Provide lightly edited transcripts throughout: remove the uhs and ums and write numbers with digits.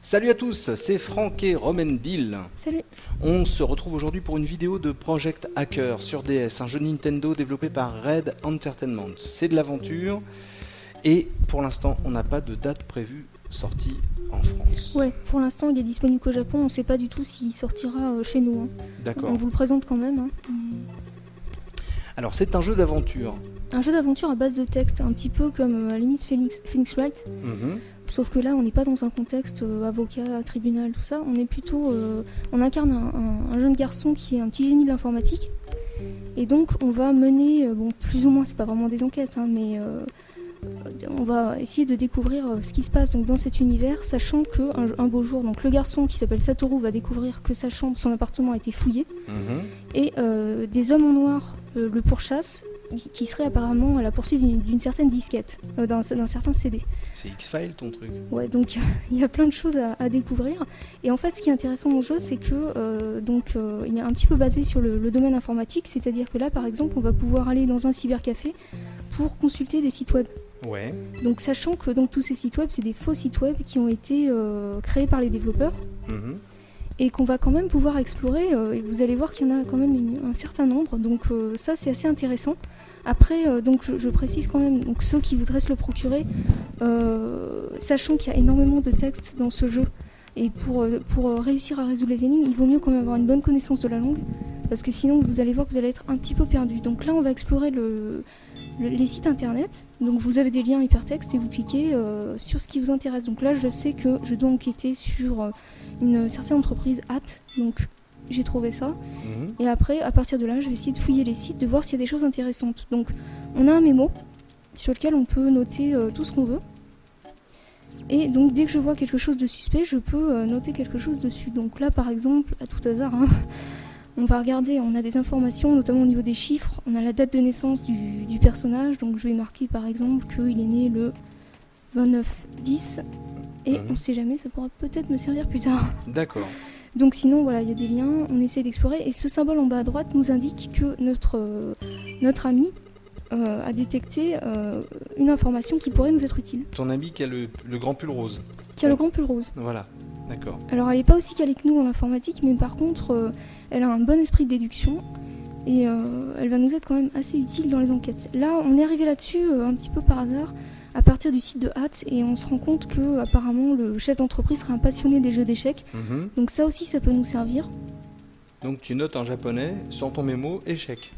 Salut à tous, c'est Franck et Romainville. Salut. On se retrouve aujourd'hui pour une vidéo de Project Hacker sur DS, un jeu Nintendo développé par Red Entertainment. C'est de l'aventure et pour l'instant on n'a pas de date prévue sortie en France. Ouais, pour l'instant il est disponible qu'au Japon, on ne sait pas du tout s'il sortira chez nous. Hein. D'accord. On vous le présente quand même. Hein. Alors c'est un jeu d'aventure. Un jeu d'aventure à base de texte, un petit peu comme à la limite Phoenix Wright. Sauf que là on n'est pas dans un contexte avocat, tribunal, tout ça. On est plutôt, on incarne un jeune garçon qui est un petit génie de l'informatique. Et donc on va mener, bon plus ou moins, c'est pas vraiment des enquêtes, hein, mais on va essayer de découvrir ce qui se passe donc, dans cet univers, sachant qu'un beau jour, donc, le garçon qui s'appelle Satoru va découvrir que sa chambre, son appartement a été fouillé, et des hommes en noir le pourchassent, qui serait apparemment à la poursuite d'une certaine disquette, d'un certain CD. C'est X-Files ton truc. Ouais, donc il y a plein de choses à découvrir. Et en fait, ce qui est intéressant dans le jeu, c'est que il est un petit peu basé sur le domaine informatique, c'est-à-dire que là, par exemple, on va pouvoir aller dans un cybercafé pour consulter des sites web. Ouais. Donc sachant que tous ces sites web, c'est des faux sites web qui ont été créés par les développeurs. Et qu'on va quand même pouvoir explorer, et vous allez voir qu'il y en a quand même un certain nombre, donc ça c'est assez intéressant. Après, donc je précise quand même, donc ceux qui voudraient se le procurer, sachant qu'il y a énormément de textes dans ce jeu, et pour réussir à résoudre les énigmes, il vaut mieux quand même avoir une bonne connaissance de la langue, parce que sinon vous allez voir que vous allez être un petit peu perdu. Donc là on va explorer les sites internet, donc vous avez des liens hypertextes et vous cliquez sur ce qui vous intéresse. Donc là je sais que je dois enquêter sur une certaine entreprise hâte, donc j'ai trouvé ça. Et après, à partir de là, je vais essayer de fouiller les sites, de voir s'il y a des choses intéressantes. Donc on a un mémo sur lequel on peut noter tout ce qu'on veut. Et donc dès que je vois quelque chose de suspect, je peux noter quelque chose dessus. Donc là par exemple, à tout hasard, hein, on va regarder, on a des informations, notamment au niveau des chiffres. On a la date de naissance du personnage, donc je vais marquer par exemple qu'il est né le 29/10. Et on sait jamais, ça pourra peut-être me servir plus tard. D'accord. Donc sinon, voilà, il y a des liens, on essaie d'explorer. Et ce symbole en bas à droite nous indique que notre ami a détecté une information qui pourrait nous être utile. Ton ami qui a le grand pull rose. Qui a le grand pull rose. Voilà, d'accord. Alors elle n'est pas aussi calée que nous en informatique, mais par contre, elle a un bon esprit de déduction. Et elle va nous être quand même assez utile dans les enquêtes. Là, on est arrivé là-dessus un petit peu par hasard, à partir du site de Hat, et on se rend compte que apparemment le chef d'entreprise serait un passionné des jeux d'échecs. Donc ça aussi, ça peut nous servir. Donc tu notes en japonais, sur ton mémo, échec.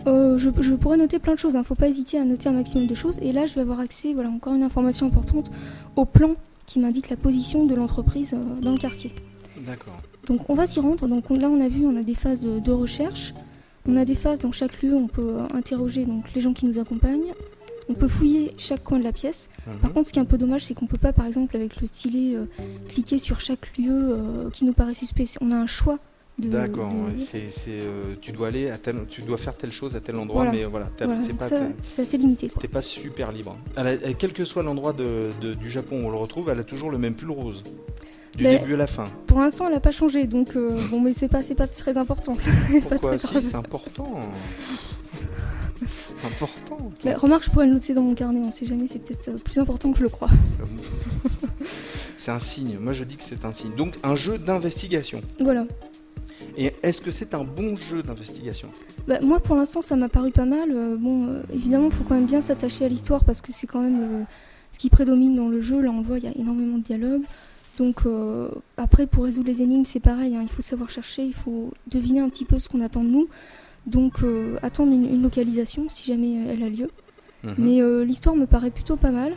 Je pourrais noter plein de choses, hein. Faut pas hésiter à noter un maximum de choses. Et là, je vais avoir accès, voilà, encore une information importante, au plan qui m'indique la position de l'entreprise dans le quartier. D'accord. Donc on va s'y rendre. Donc là, on a vu, on a des phases de recherche. On a des phases dans chaque lieu, on peut interroger donc, les gens qui nous accompagnent. On peut fouiller chaque coin de la pièce. Par contre, ce qui est un peu dommage, c'est qu'on peut pas, par exemple, avec le stylet, cliquer sur chaque lieu qui nous paraît suspect. On a un choix. D'accord. Tu dois aller tu dois faire telle chose à tel endroit, voilà. Mais voilà, c'est assez limité. T'es pas super libre. Quel que soit l'endroit du Japon où on le retrouve, elle a toujours le même pull rose. Du début à la fin. Pour l'instant, elle n'a pas changé, donc bon, mais c'est pas très important. Pourquoi si, c'est important. Important. Bah, remarque, je pourrais le noter dans mon carnet, on sait jamais, c'est peut-être plus important que je le crois. C'est un signe, moi je dis que c'est un signe. Donc un jeu d'investigation. Voilà. Et est-ce que c'est un bon jeu d'investigation ? Bah, moi pour l'instant ça m'a paru pas mal. Évidemment il faut quand même bien s'attacher à l'histoire parce que c'est quand même ce qui prédomine dans le jeu. Là on le voit, il y a énormément de dialogues. Donc après pour résoudre les énigmes c'est pareil, hein, il faut savoir chercher, il faut deviner un petit peu ce qu'on attend de nous. Donc attendre une localisation si jamais elle a lieu. Mais l'histoire me paraît plutôt pas mal.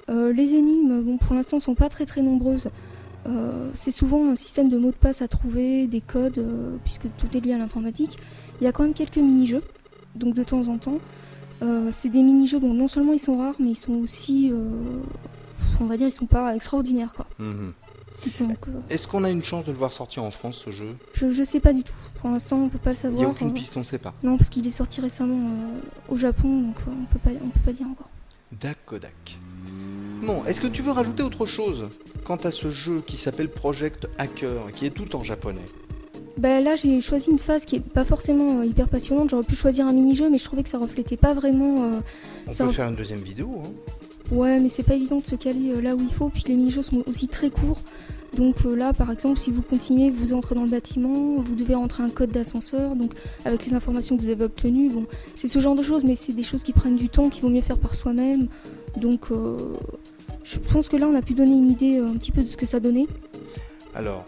Les énigmes, bon, pour l'instant, sont pas très très nombreuses. C'est souvent un système de mots de passe à trouver, des codes, puisque tout est lié à l'informatique. Il y a quand même quelques mini-jeux, donc de temps en temps. C'est des mini-jeux, bon, non seulement ils sont rares, mais ils sont aussi, on va dire, ils sont pas extraordinaires, quoi. Donc, est-ce qu'on a une chance de le voir sortir en France, ce jeu ? Je sais pas du tout. Pour l'instant, on peut pas le savoir. Il n'y a aucune piste, on sait pas. Non, parce qu'il est sorti récemment au Japon, donc on peut pas dire encore. D'accord. Bon, est-ce que tu veux rajouter autre chose quant à ce jeu qui s'appelle Project Hacker, qui est tout en japonais ? Bah là j'ai choisi une phase qui est pas forcément hyper passionnante, j'aurais pu choisir un mini-jeu mais je trouvais que ça reflétait pas vraiment... On peut faire une deuxième vidéo. Hein. Ouais mais c'est pas évident de se caler là où il faut, puis les mini-jeux sont aussi très courts. Donc là par exemple si vous continuez, vous entrez dans le bâtiment, vous devez rentrer un code d'ascenseur, donc avec les informations que vous avez obtenues, bon c'est ce genre de choses mais c'est des choses qui prennent du temps, qu'il vaut mieux faire par soi-même. Donc je pense que là on a pu donner une idée un petit peu de ce que ça donnait. Alors,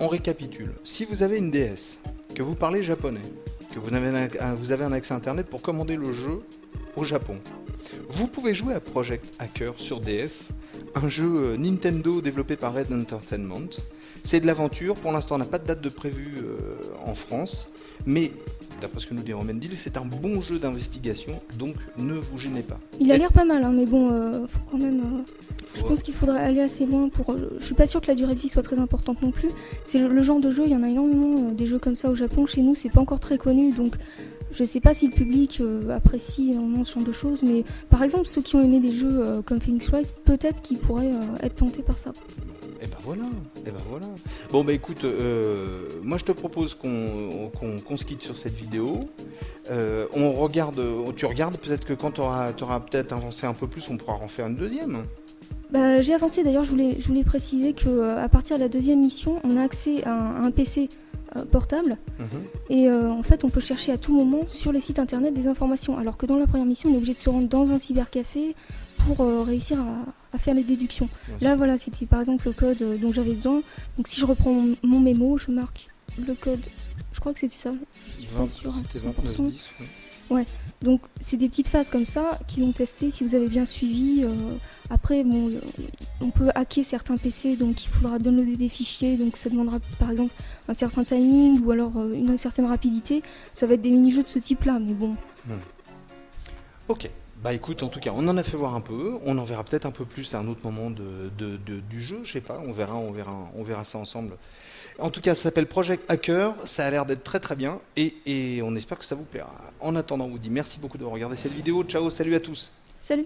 on récapitule. Si vous avez une DS, que vous parlez japonais, que vous avez un accès internet pour commander le jeu au Japon, vous pouvez jouer à Project Hacker sur DS, un jeu Nintendo développé par Red Entertainment. C'est de l'aventure, pour l'instant on n'a pas de date de prévue en France, mais d'après ce que nous dit Romendil, c'est un bon jeu d'investigation, donc ne vous gênez pas. Il a l'air pas mal, hein, mais bon, faut quand même... je pense qu'il faudrait aller assez loin pour... Je suis pas sûre que la durée de vie soit très importante non plus. C'est le genre de jeu, il y en a énormément des jeux comme ça au Japon. Chez nous, c'est pas encore très connu, donc je sais pas si le public apprécie énormément ce genre de choses, mais par exemple, ceux qui ont aimé des jeux comme Phoenix Wright, peut-être qu'ils pourraient être tentés par ça. Et ben voilà. Bon bah écoute, moi je te propose qu'on se quitte sur cette vidéo. On regarde, tu regardes, peut-être que quand tu auras peut-être avancé un peu plus, on pourra en faire une deuxième. Bah, j'ai avancé d'ailleurs, je voulais préciser qu'à partir de la deuxième mission, on a accès à un PC portable. Et en fait on peut chercher à tout moment sur les sites internet des informations, alors que dans la première mission on est obligé de se rendre dans un cybercafé pour réussir à faire les déductions. Là voilà, c'était par exemple le code dont j'avais besoin, donc si je reprends mon mémo, je marque le code, je crois que c'était ça, je suis pas sûre, c'était 2910. Ouais, donc c'est des petites phases comme ça qui vont tester si vous avez bien suivi. Après, bon, on peut hacker certains PC, donc il faudra downloader des fichiers, donc ça demandera par exemple un certain timing ou alors une certaine rapidité. Ça va être des mini-jeux de ce type-là, mais bon. Ok, bah écoute, en tout cas, on en a fait voir un peu, on en verra peut-être un peu plus à un autre moment du jeu, je sais pas, on verra ça ensemble. En tout cas, ça s'appelle Project Hacker, ça a l'air d'être très très bien et on espère que ça vous plaira. En attendant, on vous dit merci beaucoup d'avoir regardé cette vidéo, ciao, salut à tous. Salut.